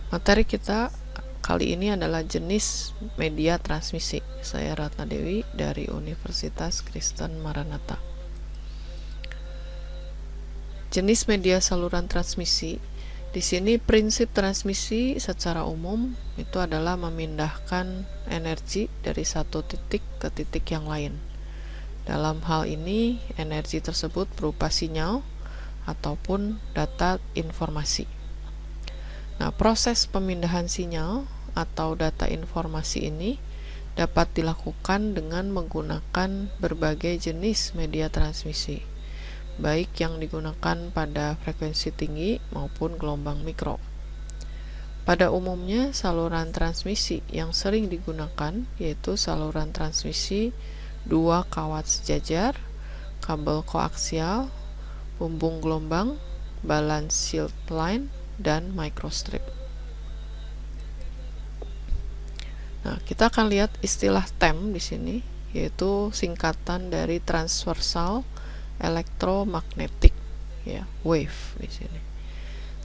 Materi kita kali ini adalah jenis media transmisi. Saya Ratna Dewi dari Universitas Kristen Maranatha. Jenis media saluran transmisi. Di sini prinsip transmisi secara umum itu adalah memindahkan energi dari satu titik ke titik yang lain. Dalam hal ini, energi tersebut berupa sinyal ataupun data informasi. Nah, proses pemindahan sinyal atau data informasi ini dapat dilakukan dengan menggunakan berbagai jenis media transmisi, baik yang digunakan pada frekuensi tinggi maupun gelombang mikro. Pada umumnya, saluran transmisi yang sering digunakan yaitu saluran transmisi dua kawat sejajar, kabel koaksial, bumbung gelombang, balance shield line, dan microstrip. Nah, kita akan lihat istilah TEM di sini, yaitu singkatan dari transversal electromagnetic, ya, wave di sini.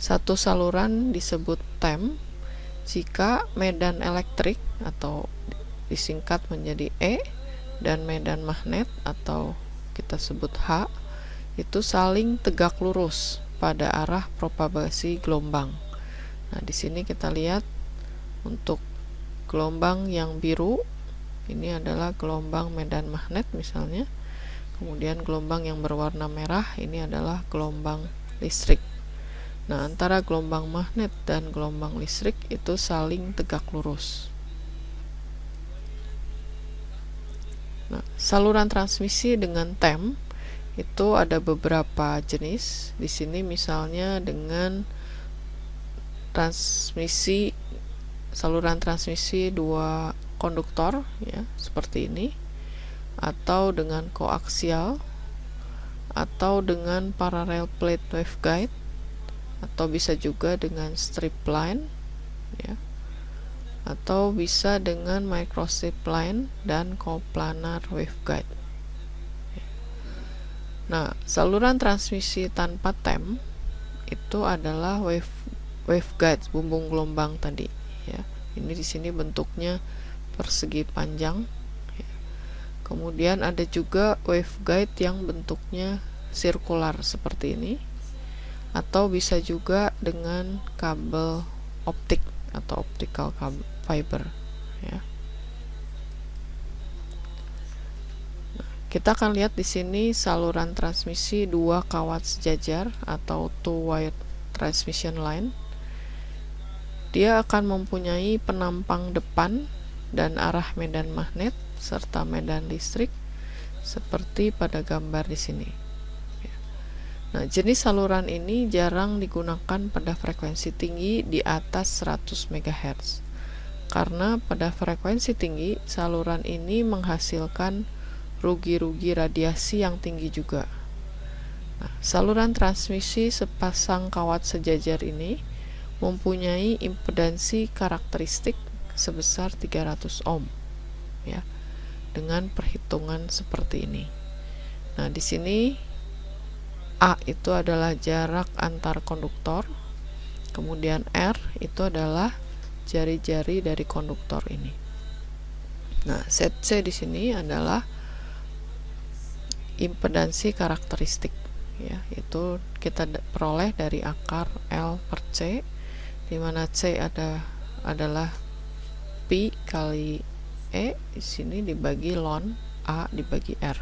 Satu saluran disebut TEM jika medan elektrik atau disingkat menjadi E dan medan magnet atau kita sebut H itu saling tegak lurus pada arah propagasi gelombang. Nah, di sini kita lihat untuk gelombang yang biru ini adalah gelombang medan magnet misalnya. Kemudian gelombang yang berwarna merah ini adalah gelombang listrik. Nah, antara gelombang magnet dan gelombang listrik itu saling tegak lurus. Nah, saluran transmisi dengan TEM itu ada beberapa jenis. Di sini misalnya dengan saluran transmisi dua konduktor, ya, seperti ini, atau dengan koaksial, atau dengan parallel plate waveguide, atau bisa juga dengan strip line, ya, atau bisa dengan microstrip line dan coplanar waveguide. Nah, saluran transmisi tanpa TEM itu adalah waveguide, bumbung gelombang tadi, ya. Ini di sini bentuknya persegi panjang, ya. Kemudian ada juga waveguide yang bentuknya sirkular seperti ini, atau bisa juga dengan kabel optik atau optical fiber, ya. Kita akan lihat di sini saluran transmisi dua kawat sejajar atau two-wire transmission line. Dia akan mempunyai penampang depan dan arah medan magnet serta medan listrik seperti pada gambar di sini. Nah, jenis saluran ini jarang digunakan pada frekuensi tinggi di atas 100 MHz. Karena pada frekuensi tinggi, saluran ini menghasilkan rugi-rugi radiasi yang tinggi juga. Nah, saluran transmisi sepasang kawat sejajar ini mempunyai impedansi karakteristik sebesar 300 ohm, ya, dengan perhitungan seperti ini. Nah, di sini A itu adalah jarak antar konduktor, kemudian R itu adalah jari-jari dari konduktor ini. Nah, ZC di sini adalah impedansi karakteristik, ya, itu kita peroleh dari akar L per C, di mana C adalah pi kali E di sini dibagi ln A dibagi R,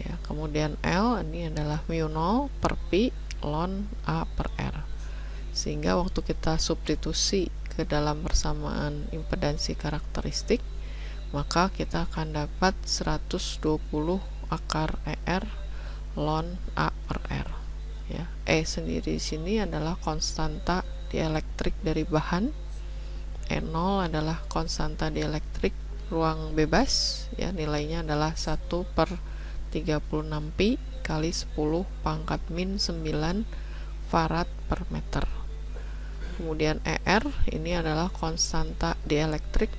ya. Kemudian L ini adalah mu 0 per pi ln A per R, sehingga waktu kita substitusi ke dalam persamaan impedansi karakteristik, maka kita akan dapat 120 akar ER ln A per R, ya. E sendiri di sini adalah konstanta dielektrik dari bahan, E0 adalah konstanta dielektrik ruang bebas, ya, nilainya adalah 1 per 36 pi kali 10 pangkat min 9 farad per meter. Kemudian ER ini adalah konstanta dielektrik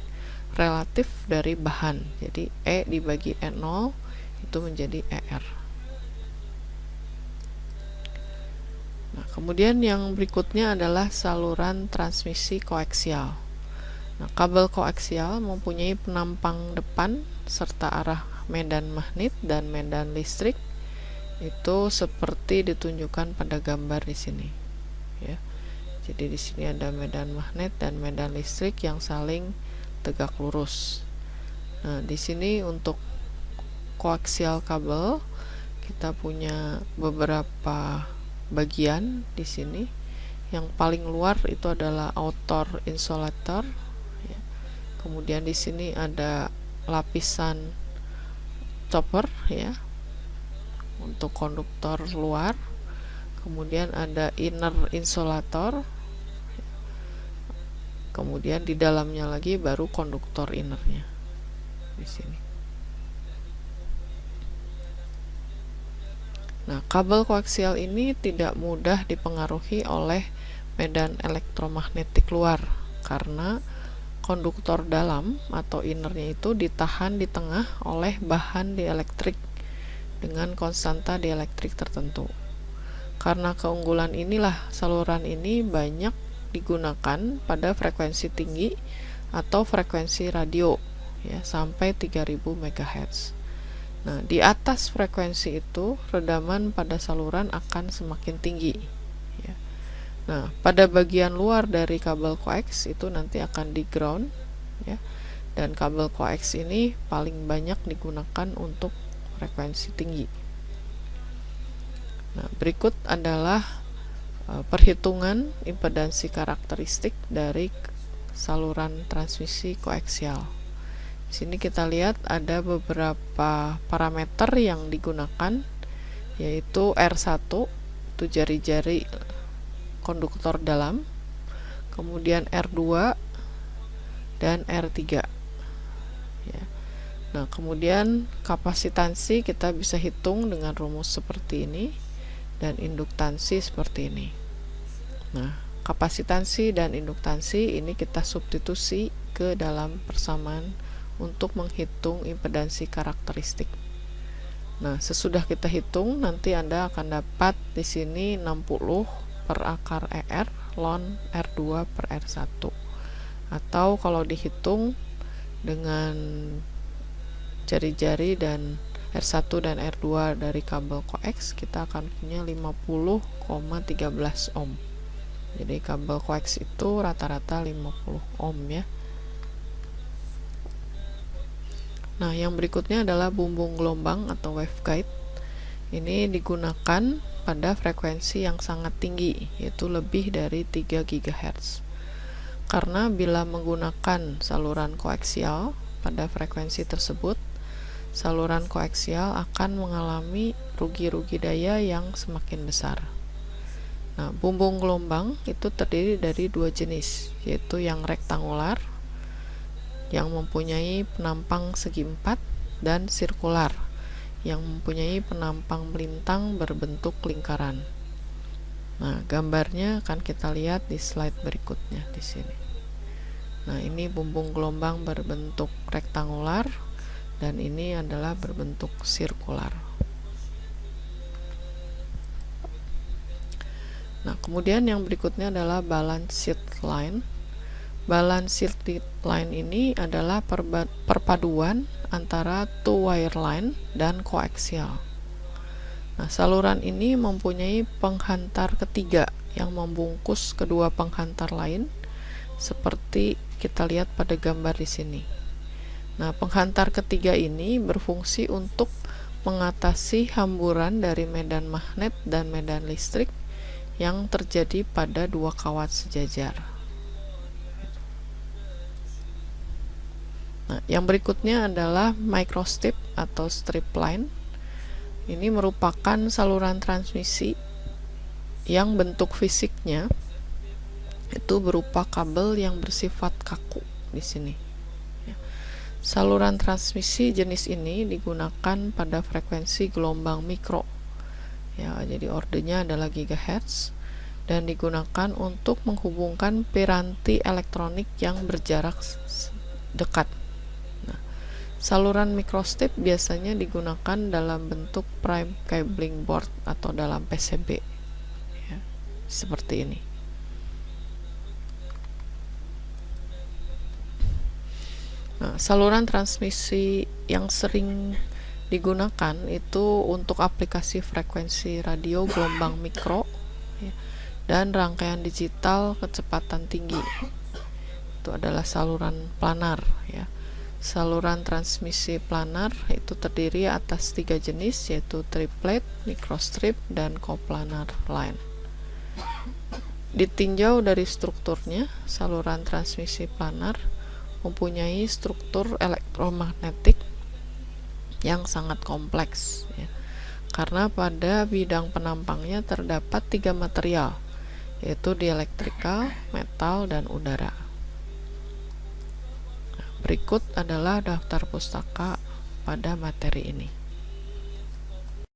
relatif dari bahan, jadi E dibagi E0 itu menjadi ER. Nah, kemudian yang berikutnya adalah saluran transmisi koaksial. Nah, kabel koaksial mempunyai penampang depan serta arah medan magnet dan medan listrik itu seperti ditunjukkan pada gambar di sini, ya. Jadi di sini ada medan magnet dan medan listrik yang saling tegak lurus. Nah, di sini untuk koaksial kabel kita punya beberapa bagian di sini. Yang paling luar itu adalah outer insulator, ya. Kemudian di sini ada lapisan chopper, ya, untuk konduktor luar. Kemudian ada inner insulator, kemudian di dalamnya lagi baru konduktor innernya di sini. Nah, kabel koaksial ini tidak mudah dipengaruhi oleh medan elektromagnetik luar karena konduktor dalam atau innernya itu ditahan di tengah oleh bahan dieelektrik dengan konstanta dieelektrik tertentu. Karena keunggulan inilah saluran ini banyak digunakan pada frekuensi tinggi atau frekuensi radio, ya, sampai 3000 MHz. Nah, di atas frekuensi itu redaman pada saluran akan semakin tinggi, ya. Nah, pada bagian luar dari kabel koax itu nanti akan di ground, ya. Dan kabel koax ini paling banyak digunakan untuk frekuensi tinggi. Nah, berikut adalah perhitungan impedansi karakteristik dari saluran transmisi koaksial. Di sini kita lihat ada beberapa parameter yang digunakan, yaitu R1 itu jari-jari konduktor dalam, kemudian R2 dan R3, ya. Nah, kemudian kapasitansi kita bisa hitung dengan rumus seperti ini dan induktansi seperti ini. Nah, kapasitansi dan induktansi ini kita substitusi ke dalam persamaan untuk menghitung impedansi karakteristik. Nah, sesudah kita hitung nanti Anda akan dapat di sini 60 per akar ER ln R2 per R1. Atau kalau dihitung dengan jari-jari dan R1 dan R2 dari kabel koax, kita akan punya 50,13 ohm. Jadi kabel koax itu rata-rata 50 ohm, ya. Nah, yang berikutnya adalah bumbung gelombang atau waveguide. Ini digunakan pada frekuensi yang sangat tinggi, yaitu lebih dari 3 GHz. Karena bila menggunakan saluran koaksial pada frekuensi tersebut, saluran koaksial akan mengalami rugi-rugi daya yang semakin besar. Nah, bumbung gelombang itu terdiri dari dua jenis, yaitu yang rektangular yang mempunyai penampang segi empat dan sirkular yang mempunyai penampang melintang berbentuk lingkaran. Nah, gambarnya akan kita lihat di slide berikutnya di sini. Nah, ini bumbung gelombang berbentuk rektangular dan ini adalah berbentuk sirkular. Nah, kemudian yang berikutnya adalah balanced line. Balanced line ini adalah perpaduan antara two wire line dan koaksial. Nah, saluran ini mempunyai penghantar ketiga yang membungkus kedua penghantar lain seperti kita lihat pada gambar di sini. Nah, penghantar ketiga ini berfungsi untuk mengatasi hamburan dari medan magnet dan medan listrik yang terjadi pada dua kawat sejajar. Nah, yang berikutnya adalah microstrip atau strip line. Ini merupakan saluran transmisi yang bentuk fisiknya itu berupa kabel yang bersifat kaku di sini. Saluran transmisi jenis ini digunakan pada frekuensi gelombang mikro. Ya, jadi ordenya adalah gigahertz dan digunakan untuk menghubungkan piranti elektronik yang berjarak dekat. Saluran microstrip biasanya digunakan dalam bentuk prime cabling board atau dalam PCB, ya. seperti ini. Nah, saluran transmisi yang sering digunakan itu untuk aplikasi frekuensi radio gelombang mikro ya, dan rangkaian digital kecepatan tinggi. Itu adalah saluran planar ya. Saluran transmisi planar itu terdiri atas 3 jenis, yaitu triplet, microstrip, dan coplanar line. Ditinjau dari strukturnya, saluran transmisi planar mempunyai struktur elektromagnetik yang sangat kompleks ya, karena pada bidang penampangnya terdapat 3 material, yaitu dielektrikal, metal, dan udara. Berikut adalah daftar pustaka pada materi ini.